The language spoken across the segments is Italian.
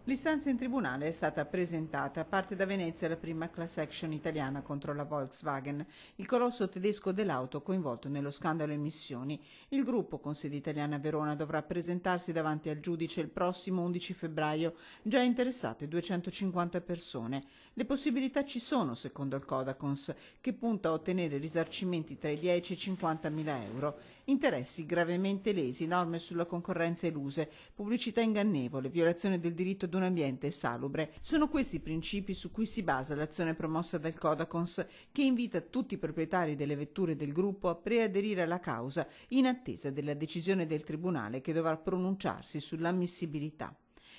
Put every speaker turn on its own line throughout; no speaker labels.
L'istanza in tribunale è stata presentata. Parte da Venezia la prima class action italiana contro la Volkswagen, il colosso tedesco dell'auto coinvolto nello scandalo emissioni. Il gruppo, con sede italiana a Verona, dovrà presentarsi davanti al giudice il prossimo 11 febbraio. Già interessate 250 persone. Le possibilità ci sono, secondo il Codacons, che punta a ottenere risarcimenti tra i 10 e i 50 mila euro. Interessi gravemente lesi, norme sulla concorrenza eluse, pubblicità ingannevole, violazione del diritto ad un ambiente salubre. Sono questi i principi su cui si basa l'azione promossa dal Codacons, che invita tutti i proprietari delle vetture del gruppo a preaderire alla causa in attesa della decisione del tribunale che dovrà pronunciarsi sull'ammissibilità.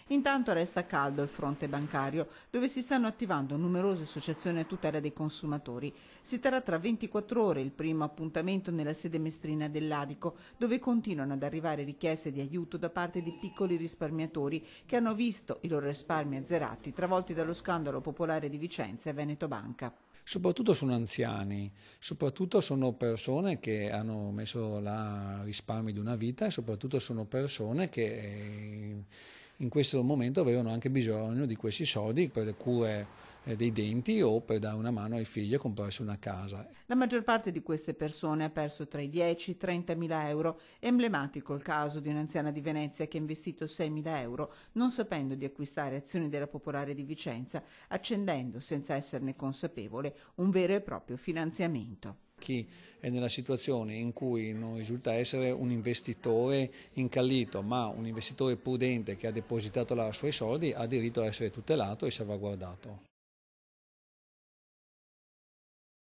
Intanto resta caldo il fronte bancario, dove si stanno attivando numerose associazioni a tutela dei consumatori. Si terrà tra 24 ore il primo appuntamento nella sede mestrina dell'Adico, dove continuano ad arrivare richieste di aiuto da parte di piccoli risparmiatori che hanno visto i loro risparmi azzerati, travolti dallo scandalo popolare di Vicenza e Veneto Banca.
Soprattutto sono anziani, soprattutto sono persone che hanno messo là risparmi di una vita e soprattutto sono persone che in questo momento avevano anche bisogno di questi soldi per le cure dei denti o per dare una mano ai figli a comprarsi una casa.
La maggior parte di queste persone ha perso tra i 10 e i 30 mila euro. È emblematico il caso di un'anziana di Venezia che ha investito 6 mila euro non sapendo di acquistare azioni della Popolare di Vicenza, accendendo, senza esserne consapevole, un vero e proprio finanziamento.
Chi è nella situazione in cui non risulta essere un investitore incallito, ma un investitore prudente che ha depositato là i suoi soldi, ha diritto a essere tutelato e salvaguardato.